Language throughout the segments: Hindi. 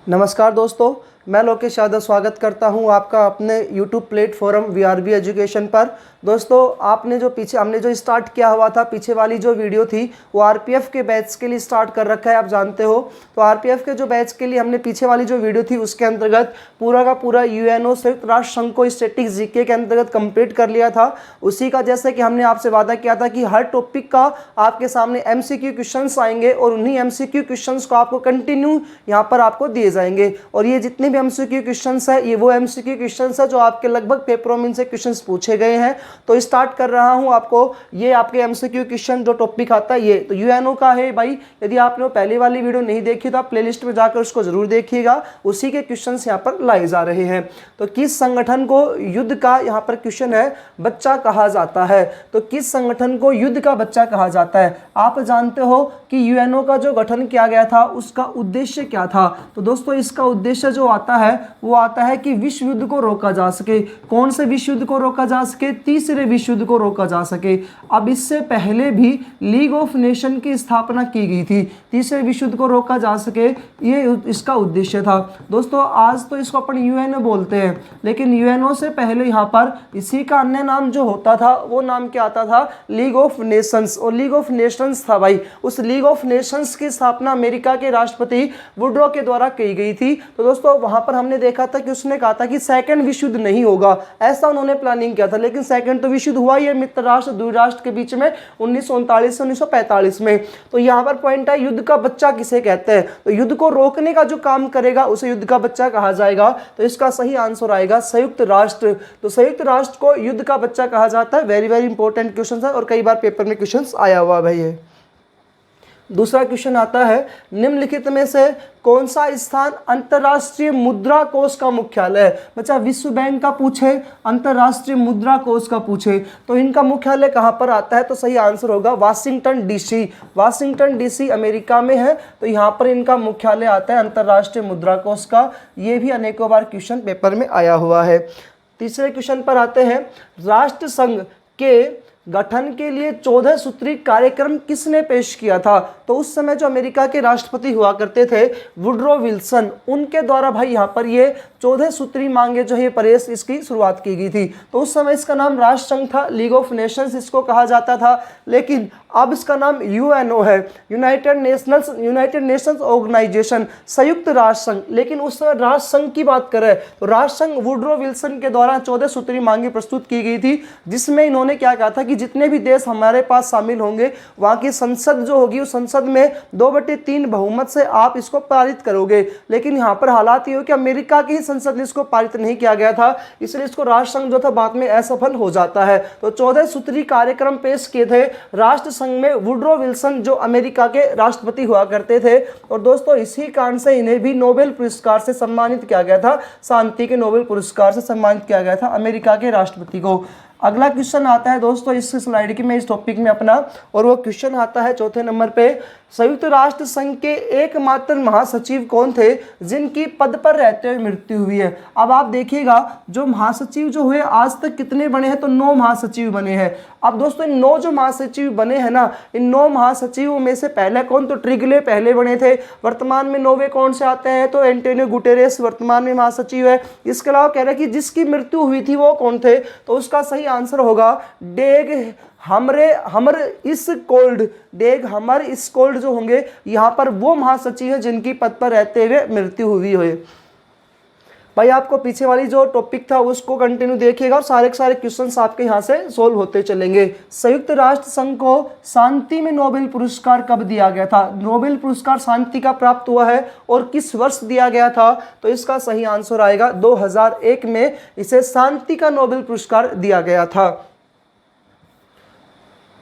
नमस्कार दोस्तों, मैं लोकेश यादव स्वागत करता हूं आपका अपने YouTube प्लेटफॉर्म VRB एजुकेशन पर। दोस्तों, हमने जो स्टार्ट किया हुआ था, पीछे वाली जो वीडियो थी वो RPF के बैच के लिए स्टार्ट कर रखा है, आप जानते हो। तो RPF के जो बैच के लिए हमने पीछे वाली जो वीडियो थी उसके अंतर्गत पूरा का पूरा UNO संयुक्त राष्ट्र संघ को स्टैटिक्स जीके के अंतर्गत कंप्लीट कर लिया था। उसी का जैसे कि हमने आपसे वादा किया था कि हर टॉपिक का आपके सामने MCQ क्वेश्चंस आएंगे और उन्हीं MCQ क्वेश्चंस को आपको कंटिन्यू यहाँ पर आपको दिए जाएंगे। और ये जितने भी MCQ क्वेश्चंस है, ये वो MCQ क्वेश्चंस है जो आपके लगभग पेपरों में इनसे क्वेश्चंस पूछे गए हैं। तो स्टार्ट कर रहा हूं आपको, ये आपके MCQ क्वेश्चन जो टॉपिक आता है ये तो UNO का है भाई। यदि आपने पहली वाली वीडियो नहीं देखी तो आप प्लेलिस्ट में जाकर उसको जरूर देखिएगा, उसी के क्वेश्चंस यहाँ पर लाए जा रहे हैं। तो किस संगठन को युद्ध का यहाँ पर क्वेश्चन है बच्चा कहा जाता है? तो किस संगठन को युद्ध का बच्चा कहा जाता है? आप जानते हो कि UNO का जो गठन किया गया था उसका उद्देश्य क्या था? तो दोस्तों, इसका उद्देश्य जो आता है वो आता है कि विश्व युद्ध को रोका जा सके। कौन से विश्व युद्ध को रोका जा सके? तीसरे विश्व युद्ध को रोका जा सके। अब इससे पहले भी लीग ऑफ नेशन की स्थापना की गई थी, तीसरे विश्व युद्ध को रोका जा सके, ये इसका उद्देश्य था। दोस्तों, आज तो इसको अपन UNO बोलते हैं, लेकिन UNO से पहले यहाँ पर इसी का अन्य नाम जो होता था वो नाम क्या आता था? League of Nations. और लीग ऑफ नेशंस था भाई, उस लीग ऑफ नेशंस की स्थापना अमेरिका के राष्ट्रपति वुड्रो के द्वारा की गई थी। तो दोस्तों, वहां पर हमने देखा था कि उसने कहा था कि सेकंड विश्व युद्ध नहीं होगा, ऐसा उन्होंने प्लानिंग किया था। लेकिन सेकंड तो विश्व युद्ध हुआ ही है मित्र राष्ट्र द्वि राष्ट्र के बीच में 1939 से 1945 में। तो यहाँ पर पॉइंट है, युद्ध का बच्चा किसे कहते हैं? तो युद्ध को रोकने का जो काम करेगा उसे युद्ध का बच्चा कहा जाएगा। तो इसका सही आंसर आएगा संयुक्त राष्ट्र। तो संयुक्त राष्ट्र को युद्ध का बच्चा कहा जाता है। वेरी वेरी इंपॉर्टेंट क्वेश्चन है और कई बार पेपर में क्वेश्चन आया हुआ भाई है। दूसरा क्वेश्चन आता है, निम्नलिखित में से कौन सा स्थान अंतर्राष्ट्रीय मुद्रा कोष का मुख्यालय है? बच्चा विश्व बैंक का पूछे, अंतर्राष्ट्रीय मुद्रा कोष का पूछे, तो इनका मुख्यालय कहां पर आता है? तो सही आंसर होगा Washington DC। Washington DC America में है, तो यहां पर इनका मुख्यालय आता है अंतर्राष्ट्रीय मुद्रा कोष का। ये भी अनेकों बार क्वेश्चन पेपर में आया हुआ है। तीसरे क्वेश्चन पर आते हैं, राष्ट्र संघ के गठन के लिए 14 सूत्री कार्यक्रम किसने पेश किया था? तो उस समय जो अमेरिका के राष्ट्रपति हुआ करते थे वुड्रो विल्सन, उनके द्वारा भाई यहाँ पर ये 14 सूत्री मांगे जो है प्रेस इसकी शुरुआत की गई थी। तो उस समय इसका नाम राष्ट्र संघ था, लीग ऑफ नेशंस इसको कहा जाता था, लेकिन अब इसका नाम UNO है, यूनाइटेड नेशंस ऑर्गेनाइजेशन, संयुक्त राष्ट्र संघ। लेकिन उस समय राष्ट्र संघ की बात करें तो राष्ट्र संघ वुड्रो विल्सन के द्वारा 14 सूत्री मांगे प्रस्तुत की गई थी, जिसमें इन्होंने क्या कहा था कि जितने भी देश हमारे पास शामिल होंगे वहां की संसद जो होगी उस संसद में 2/3 बहुमत से आप इसको पारित करोगे। लेकिन यहाँ पर हालात ये हो कि अमेरिका की संसद ने इसको पारित नहीं किया गया था, इसलिए इसको राष्ट्र संघ जो था बाद में असफल हो जाता है। तो 14 सूत्री कार्यक्रम पेश किए थे राष्ट्र संघ में वुड्रो विल्सन, जो अमेरिका के राष्ट्रपति हुआ करते थे। और दोस्तों, इसी कारण से इन्हें भी नोबेल पुरस्कार से सम्मानित किया गया था, शांति के नोबेल पुरस्कार से सम्मानित किया गया था अमेरिका के राष्ट्रपति को। अगला क्वेश्चन आता है दोस्तों इस स्लाइड की में, इस टॉपिक में अपना, और वो क्वेश्चन आता है चौथे नंबर पे, संयुक्त राष्ट्र संघ के एकमात्र महासचिव कौन थे जिनकी पद पर रहते हुए मृत्यु हुई है? अब आप देखिएगा जो महासचिव जो हुए आज तक कितने बने हैं? तो 9 महासचिव बने हैं। अब दोस्तों, इन 9 जो महासचिव बने हैं ना, इन 9 महासचिवों में से पहले कौन? तो ट्रिगले पहले बने थे। वर्तमान में 9वें कौन से आते हैं? तो एंटोनियो गुटेरेस वर्तमान में महासचिव है। इसके अलावा कह रहे हैं कि जिसकी मृत्यु हुई थी वो कौन थे? तो उसका सही आंसर होगा डेग हमर इस कोल्ड जो होंगे यहाँ पर वो महासचिव है जिनकी पद पर रहते हुए मृत्यु हुई है। भाई आपको पीछे वाली जो टॉपिक था उसको कंटिन्यू देखिएगा और सारे के सारे क्वेश्चंस आपके यहाँ से सोल्व होते चलेंगे। संयुक्त राष्ट्र संघ को शांति में नोबेल पुरस्कार कब दिया गया था? नोबेल पुरस्कार शांति का प्राप्त हुआ है और किस वर्ष दिया गया था? तो इसका सही आंसर आएगा 2001 में इसे शांति का नोबेल पुरस्कार दिया गया था।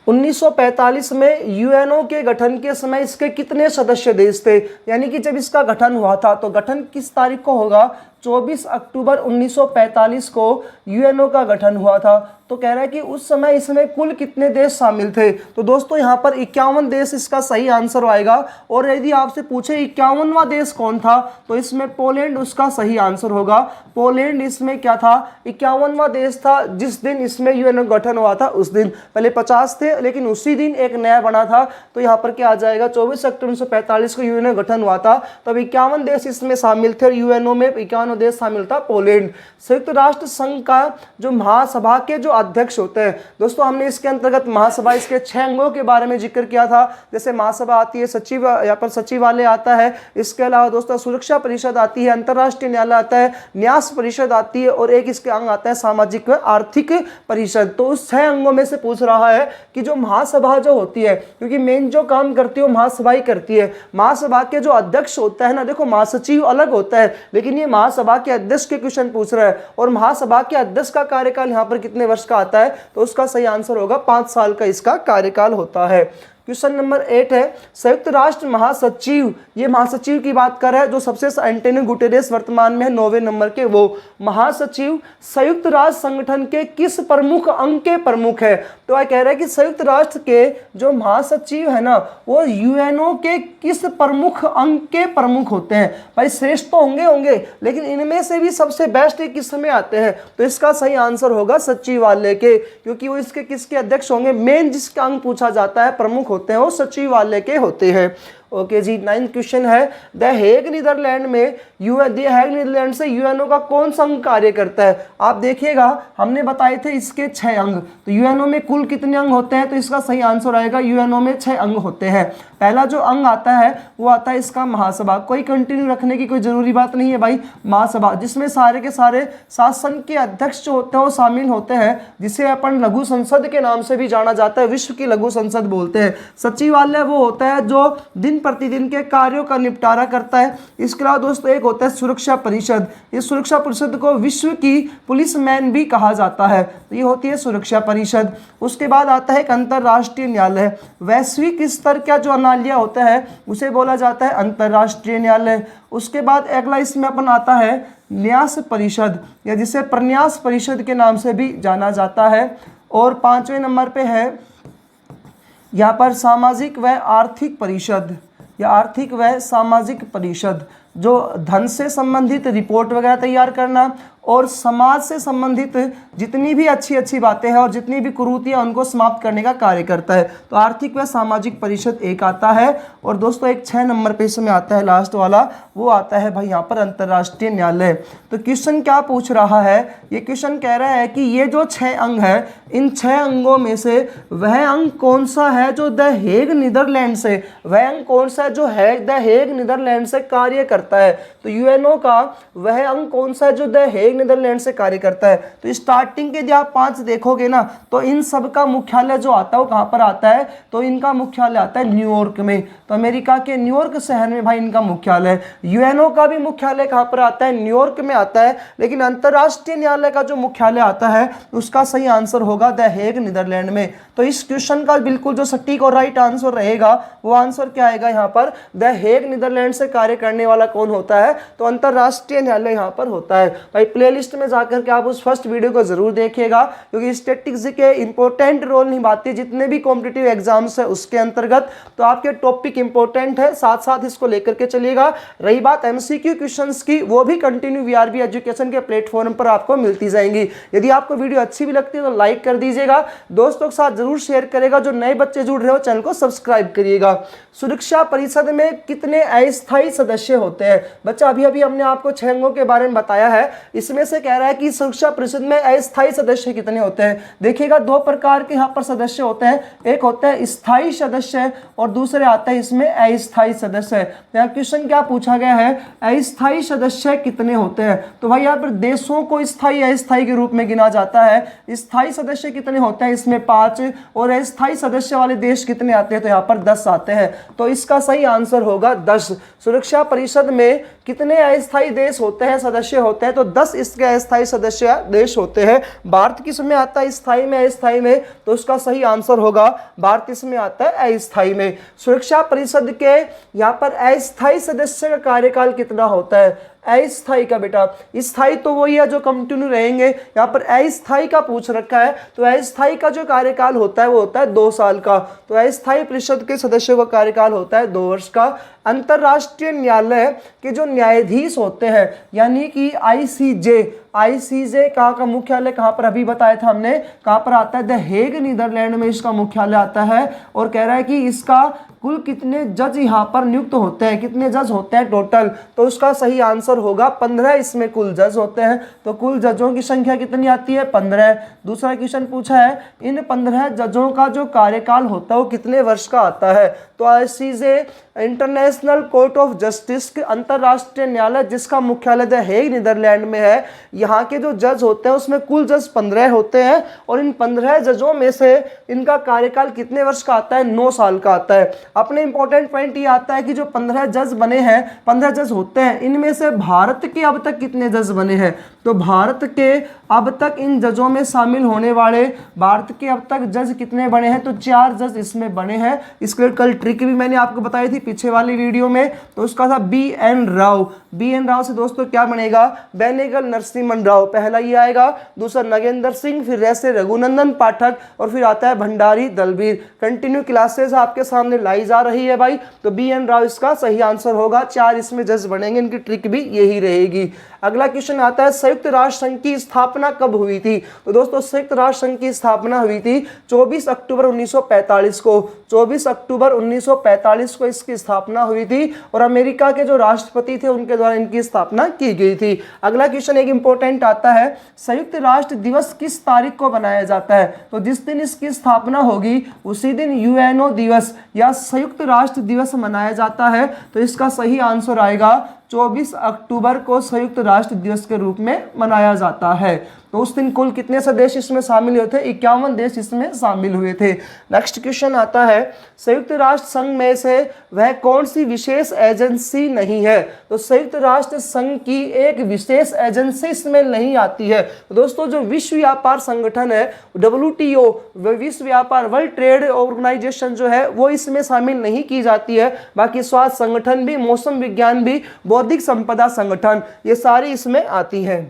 1945 में UNO के गठन के समय इसके कितने सदस्य देश थे? यानी कि जब इसका गठन हुआ था तो गठन किस तारीख को होगा? 24 अक्टूबर 1945 को यूएनओ का गठन हुआ था। तो कह रहा है कि उस समय इसमें कुल कितने देश शामिल थे। तो दोस्तों यहाँ पर 51 देश इसका सही आंसर आएगा। और यदि आपसे पूछे 51वां देश कौन था, तो इसमें पोलैंड उसका सही आंसर होगा। पोलैंड इसमें क्या था, 51वां देश था जिस दिन इसमें यूएनओ गठन हुआ था उस दिन। पहले 50 थे लेकिन उसी दिन एक नया बना था। तो यहाँ पर क्या आ जाएगा, 24 अक्टूबर 1945 को यूएनओ गठन हुआ था, तब 51 देश इसमें शामिल थे और यूएनओ में 51 देश शामिल था पोलैंड। संयुक्त राष्ट्र संघ का जो महासभा के जो अध्यक्ष होते हैं, दोस्तों हमने इसके अंतर्गत महासभा इसके 6 अंगों के बारे में जिक्र किया था। जैसे महासभा आती है, सचिव यहाँ पर सचिवालय आता है, इसके अलावा दोस्तों सुरक्षा परिषद आती है, अंतर्राष्ट्रीय न्यायालय आता है, न्यास परिषद आती है और एक इसके अंग आता है सामाजिक व आर्थिक परिषद। तो उस 6 अंगों में से पूछ रहा है कि जो महासभा जो होती है, क्योंकि मेन जो काम करती है वो महासभा ही करती है। महासभा के जो अध्यक्ष होता है ना, देखो महासचिव अलग होता है लेकिन ये महासभा के अध्यक्ष के क्वेश्चन पूछ रहा है। और महासभा के अध्यक्ष का कार्यकाल यहाँ पर कितने वर्ष का आता है, तो उसका सही आंसर होगा 5 साल का इसका कार्यकाल होता है। क्वेश्चन नंबर 8 है, संयुक्त राष्ट्र महासचिव, ये महासचिव की बात कर रहा है जो सबसे एंटोनियो गुटेरेस वर्तमान में है 9वें नंबर के, वो महासचिव संयुक्त राष्ट्र संगठन के किस प्रमुख अंग के प्रमुख है। तो वह कह रहा है कि संयुक्त राष्ट्र के जो महासचिव है ना, वो यूएनओ के किस प्रमुख अंग के प्रमुख होते हैं। भाई श्रेष्ठ तो होंगे लेकिन इनमें से भी सबसे बेस्ट किस में आते हैं, तो इसका सही आंसर होगा सचिवालय के, क्योंकि वो इसके किसके अध्यक्ष होंगे, मेन जिसका अंग पूछा जाता है प्रमुख होते हैं वो सचिवालय के होते हैं। ओके जी, 9th क्वेश्चन है, द हेग नीदरलैंड में नीदरलैंड से यूएनओ का कौन सा अंग कार्य करता है। आप देखिएगा हमने बताए थे इसके 6 अंग, तो यूएनओ में कुल कितने अंग होते हैं, तो इसका सही आंसर आएगा यूएनओ में 6 अंग होते हैं। पहला जो अंग आता है वो आता है इसका महासभा, कोई कंटिन्यू रखने की कोई जरूरी बात नहीं है भाई, महासभा जिसमें सारे के सारे शासन के अध्यक्ष जो होते हैं वो शामिल होते हैं, जिसे अपन लघु संसद के नाम से भी जाना जाता है, विश्व की लघु संसद बोलते हैं। सचिवालय वो होता है जो दिन प्रतिदिन के कार्यों का निपटारा करता है। इसके अलावा दोस्तों एक होता है सुरक्षा परिषद, इस सुरक्षा परिषद को विश्व की पुलिस मैन भी कहा जाता है, तो ये होती है सुरक्षा परिषद। उसके बाद आता है एक अंतर्राष्ट्रीय न्यायालय, वैश्विक स्तर का जो न्यायालय होता है उसे बोला जाता है अंतर्राष्ट्रीय न्यायालय। उसके बाद अगला इसमें अपन आता है न्यास परिषद, या जिसे प्रन्यास परिषद के नाम से भी जाना जाता है। और 5वें नंबर पे है यहाँ पर सामाजिक व आर्थिक परिषद, या आर्थिक व सामाजिक परिषद, जो धन से संबंधित रिपोर्ट वगैरह तैयार करना और समाज से संबंधित जितनी भी अच्छी बातें हैं और जितनी भी कुरीतियां उनको समाप्त करने का कार्य करता है। तो आर्थिक व सामाजिक परिषद एक आता है। और दोस्तों एक 6 नंबर पे इसमें आता है लास्ट वाला, वो आता है भाई यहाँ पर अंतर्राष्ट्रीय न्यायालय। तो क्वेश्चन क्या पूछ रहा है, ये क्वेश्चन कह रहा है कि ये जो 6 अंग है, इन 6 अंगों में से वह अंग कौन सा है जो द हेग नीदरलैंड से, वह अंग कौन सा है जो है द हेग नीदरलैंड से कार्य करता है। तो यूएनओ का वह अंग कौन सा है जो द हेग नीदरलैंड से कार्य करता है। तो स्टार्टिंग के यदि आप 5 देखोगे ना, तो इन सब का मुख्यालय जो आता है वो कहाँ पर आता है, तो इनका मुख्यालय आता है न्यूयॉर्क में। तो अमेरिका के न्यूयॉर्क शहर में भाई इनका मुख्यालय है। यूएनओ का भी मुख्यालय कहाँ पर आता है, न्यूयॉर्क में आता है, लेकिन अंतर्राष्ट्रीय न्यायालय का जो मुख्यालय आता है उसका सही आंसर होगा द हेग नीदरलैंड में। तो इस क्वेश्चन का बिल्कुल जो सटीक और राइट आंसर रहेगा वो आंसर क्या आएगा यहाँ पर, द हेग नीदरलैंड से कार्य करने वाला कौन होता है, तो अंतर्राष्ट्रीय न्यायालय यहाँ पर होता है। भाई प्लेलिस्ट में जाकर के आप उस फर्स्ट वीडियो को जरूर देखिएगा, क्योंकि स्टैटिस्टिक्स के इंपॉर्टेंट रोल निभाती है जितने भी कॉम्पिटिटिव एग्जाम्स है उसके अंतर्गत। तो आपके टॉपिक इंपॉर्टेंट है, साथ साथ इसको लेकर के चलिएगा। रही बात एमसीक्यू क्वेश्चंस की, वो भी कंटिन्यू वीआरबी एजुकेशन के प्लेटफॉर्म पर आपको मिलती जाएंगी। यदि आपको वीडियो अच्छी भी लगती है तो लाइक कर दीजिएगा, दोस्तों के साथ जरूर शेयर करेगा। जो नए बच्चे जुड़ रहे हो चैनल को सब्सक्राइब करिएगा। सुरक्षा परिषद में कितने अस्थायी सदस्य होते हैं। बच्चा अभी अभी हमने आपको 6 अंगों के बारे में बताया है, इसमें से कह रहा है कि सुरक्षा परिषद में अस्थायी सदस्य कितने होते हैं। देखिएगा 2 प्रकार के यहाँ पर सदस्य होते हैं, एक होता है स्थायी सदस्य और दूसरे आता है इसमें अस्थायी सदस्य। यहाँ क्वेश्चन क्या पूछा गया है, अस्थायी सदस्य कितने होते हैं। तो भाई यहाँ पर देशों को स्थायी अस्थायी के रूप में गिना जाता है। स्थायी सदस्य कितने होते हैं, इसमें 5, और अस्थायी सदस्य वाले देश कितने आते हैं, तो यहाँ पर 10 आते हैं। तो इसका सही आंसर होगा 10। सुरक्षा परिषद में कितने अस्थायी देश होते हैं, सदस्य होते हैं, तो 10 इसके अस्थायी सदस्य देश होते हैं। भारत किस में आता है, स्थायी में अस्थायी में, तो उसका सही आंसर होगा भारत इसमें आता है अस्थायी में। सुरक्षा परिषद के यहाँ पर अस्थायी सदस्य का कार्यकाल कितना होता है, अस्थायी का बेटा। स्थायी तो वही है जो कंटिन्यू रहेंगे, यहाँ पर अस्थायी का पूछ रखा है, तो अस्थायी का जो कार्यकाल होता है वो होता है 2 साल का। तो अस्थायी परिषद के सदस्यों का कार्यकाल होता है 2 वर्ष का। अंतरराष्ट्रीय न्यायालय के जो न्यायाधीश होते हैं यानी कि आईसीजे का मुख्यालय कहाँ पर, अभी बताया था हमने, कहाँ पर आता है, द हेग नीदरलैंड में इसका मुख्यालय आता है। और कह रहा है कि इसका कुल कितने जज यहाँ पर नियुक्त होते हैं, कितने जज होते हैं टोटल, तो उसका सही आंसर होगा 15 इसमें कुल जज होते हैं। तो कुल जजों की संख्या कितनी आती है, 15। दूसरा क्वेश्चन पूछा है इन 15 जजों का जो कार्यकाल होता है वो कितने वर्ष का आता है। तो ICJ international court of justice, अंतरराष्ट्रीय न्यायालय जिसका मुख्यालय द हेग नीदरलैंड में है, यहाँ के जो जज होते हैं उसमें कुल जज 15 होते हैं और इन 15 जजों में से इनका कार्यकाल कितने वर्ष का आता है, 9 साल का आता है। अपने इंपॉर्टेंट पॉइंट ये आता है कि जो 15 जज बने हैं, 15 जज होते हैं, इनमें से भारत के अब तक कितने जज बने हैं, तो भारत के अब तक इन जजों में शामिल होने वाले भारत के अब तक जज कितने बने हैं, तो 4 जज इसमें बने हैं। इसके कल ट्रिक भी मैंने आपको बताई थी पीछे वाली वीडियो में, तो उसका था BN राव। BN राव से दोस्तों क्या बनेगा, बेनेगल नरसिम्हन राव, पहला ये आएगा। दूसरा नगेंद्र सिंह, फिर ऐसे रघुनंदन पाठक और फिर आता है भंडारी दलबीर। कंटिन्यू क्लासेस आपके सामने लाई जा रही है भाई, तो BN राव इसका सही आंसर होगा। 4 इसमें जज बनेंगे, इनकी ट्रिक भी यही रहेगी। अगला क्वेश्चन आता है संयुक्त राष्ट्र संघ की स्थापना कब हुई थी। तो दोस्तों संयुक्त राष्ट्र संघ की स्थापना हुई थी 24 अक्टूबर 1945 को। 24 अक्टूबर 1945 को इसकी स्थापना हुई थी और अमेरिका के जो राष्ट्रपति थे उनके द्वारा इनकी स्थापना की गई थी। अगला क्वेश्चन एक इंपॉर्टेंट आता है, संयुक्त राष्ट्र दिवस किस तारीख को बनाया जाता है। तो जिस दिन इसकी स्थापना होगी उसी दिन UNO दिवस या संयुक्त राष्ट्र दिवस मनाया जाता है। तो इसका सही आंसर आएगा 24 अक्टूबर को संयुक्त राष्ट्र दिवस के रूप में मनाया जाता है। तो उस दिन कुल कितने से देश इसमें शामिल हुए थे, 51 देश इसमें शामिल हुए थे। नेक्स्ट क्वेश्चन आता है संयुक्त राष्ट्र संघ में से वह कौन सी विशेष एजेंसी नहीं है। तो संयुक्त राष्ट्र संघ की एक विशेष एजेंसी इसमें नहीं आती है। तो दोस्तों जो विश्व व्यापार संगठन है WTO, विश्व व्यापार वर्ल्ड ट्रेड ऑर्गेनाइजेशन जो है वो इसमें शामिल नहीं की जाती है। बाकी स्वास्थ्य संगठन भी, मौसम विज्ञान भी, बौद्धिक संपदा संगठन, ये सारी इसमें आती है।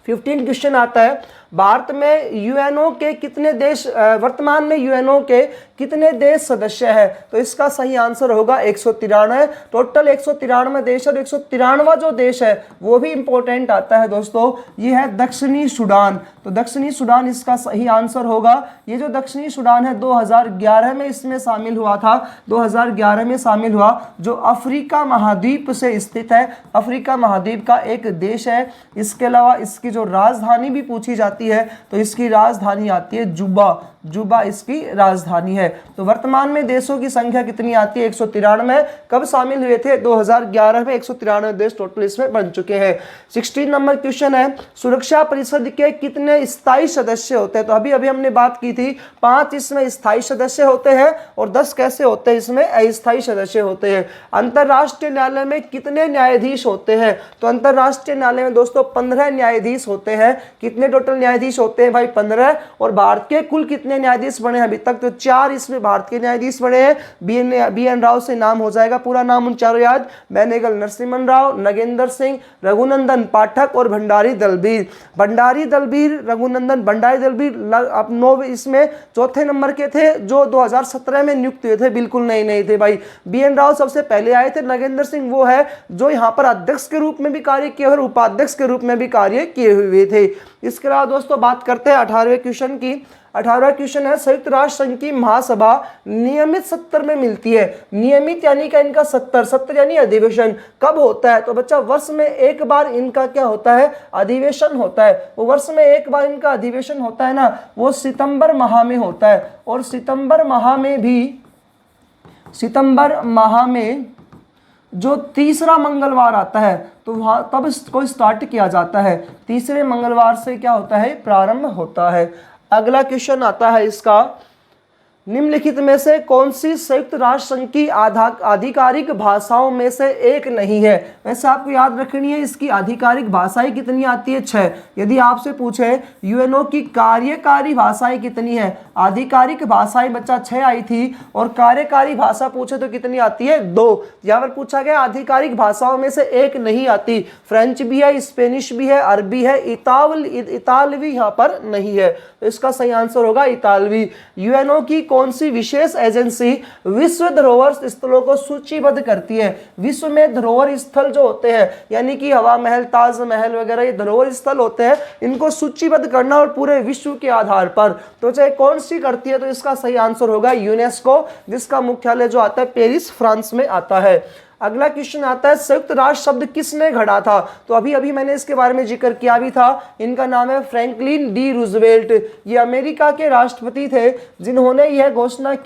15 क्वेश्चन आता है भारत में UNO के कितने देश, वर्तमान में UNO के कितने देश सदस्य हैं। तो इसका सही आंसर होगा 193। टोटल 193 देश और 193वां जो देश है वो भी इंपॉर्टेंट आता है दोस्तों, ये है दक्षिणी सूडान। तो दक्षिणी सूडान इसका सही आंसर होगा। ये जो दक्षिणी सूडान है 2011 में इसमें शामिल हुआ था, 2011 में शामिल हुआ, जो अफ्रीका महाद्वीप से स्थित है, अफ्रीका महाद्वीप का एक देश है। इसके अलावा इसकी जो राजधानी भी पूछी जाती है तो इसकी राजधानी आती है जुबा, जुबा इसकी राजधानी है। तो वर्तमान में देशों की संख्या कितनी आती है, 193। कब शामिल हुए थे, 2011 में 193 देश टोटल इसमें बन चुके हैं। 16 नंबर क्वेश्चन है सुरक्षा परिषद के कितने स्थायी सदस्य होते हैं। तो अभी अभी हमने बात की थी 5 इसमें स्थायी सदस्य होते हैं और 10 कैसे होते हैं, इसमें अस्थायी सदस्य होते हैं। अंतरराष्ट्रीय न्यायालय में कितने न्यायाधीश होते हैं। तो अंतरराष्ट्रीय न्यायालय में दोस्तों 15 न्यायाधीश होते हैं। कितने टोटल न्यायाधीश होते हैं भाई, 15। और भारत के कुल कितने न्यायाधीश बने हैं अभी तक, तो 4 इसमें भारत के न्यायाधीश बने हैं। BN राव से नाम हो जाएगा, पूरा नाम उन चारों याद, बेनेगल नरसिम्हन राव, नगेंद्र सिंह, रघुनंदन पाठक और भंडारी दलबीर। भंडारी दलबीर, रघुनंदन, भंडारी दलबीर अब 9 इसमें चौथे नंबर के थे जो 2017 में नियुक्त हुए थे, बिल्कुल नहीं थे भाई। BN राव सबसे पहले आए थे। नगेंद्र सिंह वो है जो यहाँ पर अध्यक्ष के रूप में भी कार्य किए और उपाध्यक्ष के रूप में भी कार्य किए हुए थे। इसके अलावा दोस्तों बात करते हैं 18वें क्वेश्चन की। 18वां क्वेश्चन है संयुक्त राष्ट्र संघ की महासभा नियमित सत्र में मिलती है। नियमित यानी का इनका सत्र यानी अधिवेशन कब होता है। तो बच्चा वर्ष में एक बार इनका क्या होता है, अधिवेशन होता है। वो वर्ष में एक बार इनका अधिवेशन होता है ना, वो सितंबर माह में होता है। और सितंबर माह में जो तीसरा मंगलवार आता है तो वहाँ तब इसको स्टार्ट किया जाता है। तीसरे मंगलवार से क्या होता है, प्रारंभ होता है। अगला क्वेश्चन आता है इसका निम्नलिखित में से कौन सी संयुक्त राष्ट्र संघ की आधिकारिक भाषाओं में से एक नहीं है? वैसे आपको याद रखनी है इसकी आधिकारिक भाषाएं कितनी आती है, 6। यदि आपसे पूछे यूएनओ की कार्यकारी भाषाएं कितनी है, आधिकारिक भाषाएं बच्चा 6 आई थी और कार्यकारी भाषा पूछे तो कितनी आती है, 2। यहाँ पर पूछा गया आधिकारिक भाषाओं में से एक नहीं आती, फ्रेंच भी है, स्पेनिश भी है, अरबी है, इतालवी यहाँ पर नहीं है, तो इसका सही आंसर होगा इतालवी। यूएनओ की कौन सी विशेष एजेंसी विश्व धरोहर स्थलों को सूचीबद्ध करती है? विश्व में धरोहर स्थल जो होते हैं यानी कि हवा महल, ताजमहल वगैरह ये धरोहर स्थल होते हैं, इनको सूचीबद्ध करना और पूरे विश्व के आधार पर, तो चाहे कौन सी करती है, तो इसका सही आंसर होगा यूनेस्को, जिसका मुख्यालय जो आता है पेरिस, फ्रांस में आता है। अगला क्वेश्चन आता है संयुक्त राष्ट्र शब्द किसने गढ़ा था? तो अभी मैंने इसके बारे में जिक्र किया भी था, इनका नाम है फ्रैंकलिन डी रूजवेल्ट। ये अमेरिका के राष्ट्रपति थे जिन्होंने यह घोषणा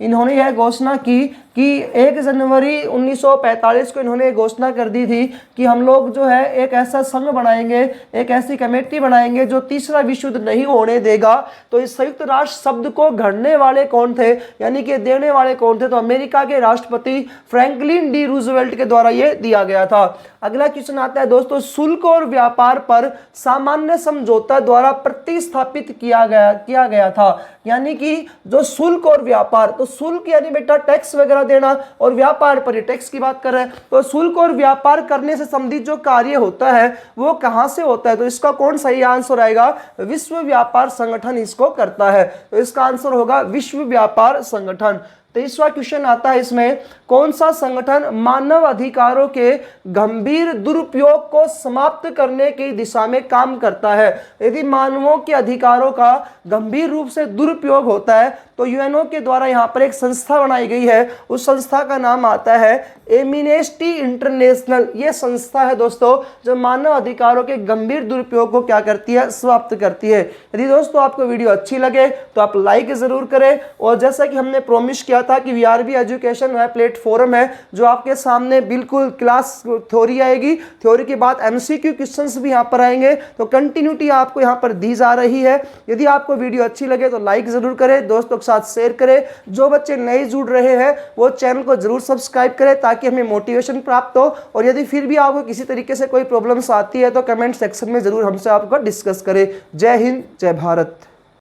इन्होंने यह घोषणा की कि 1 जनवरी 1945 को इन्होंने घोषणा कर दी थी कि हम लोग जो है एक ऐसा संघ बनाएंगे, एक ऐसी कमेटी बनाएंगे जो तीसरा विश्व युद्ध नहीं होने देगा। तो इस संयुक्त राष्ट्र शब्द को गढ़ने वाले कौन थे, यानी कि देने वाले कौन थे? तो अमेरिका के राष्ट्रपति फ्रैंकलिन डी रूजवेल्ट के द्वारा यह दिया गया था। अगला क्वेश्चन आता है दोस्तों, शुल्क और व्यापार पर सामान्य समझौता द्वारा प्रतिस्थापित किया गया था, यानी कि जो शुल्क और व्यापार, तो शुल्क यानी बेटा टैक्स वगैरह देना और व्यापार पर टैक्स की बात कर रहे हैं, तो शुल्क और व्यापार करने से संबंधित जो कार्य होता है वो कहां से होता है? तो इसका कौन सही आंसर आएगा? विश्व व्यापार संगठन इसको करता है, तो इसका आंसर होगा विश्व व्यापार संगठन। 23वां क्वेश्चन आता है इसमें, कौन सा संगठन मानव अधिकारों के गंभीर दुरुपयोग को समाप्त करने की दिशा में काम करता है? यदि मानवों के अधिकारों का गंभीर रूप से दुरुपयोग होता है तो यूएनओ के द्वारा यहाँ पर एक संस्था बनाई गई है, उस संस्था का नाम आता है एमनेस्टी इंटरनेशनल। ये संस्था है दोस्तों जो मानव अधिकारों के गंभीर दुरुपयोग को क्या करती है? समाप्त करती है। यदि दोस्तों आपको वीडियो अच्छी लगे तो आप लाइक जरूर करें, और जैसा कि हमने प्रॉमिस किया था कि वीआरबी एजुकेशन है प्लेटफॉर्म है जो आपके सामने बिल्कुल क्लास थ्योरी आएगी, थ्योरी के बाद एमसीक्यू क्वेश्चंस भी यहाँ पर आएंगे, तो कंटिन्यूटी आपको यहाँ पर दी जा रही है। यदि आपको वीडियो अच्छी लगे तो लाइक जरूर करें, दोस्तों के साथ शेयर करें। जो बच्चे नए जुड़ रहे हैं वो चैनल को जरूर सब्सक्राइब करें ताकि हमें मोटिवेशन प्राप्त हो, और यदि फिर भी आपको किसी तरीके से कोई प्रॉब्लम्स आती है तो कमेंट सेक्शन में जरूर हमसे आपको डिस्कस करें। जय हिंद, जय भारत।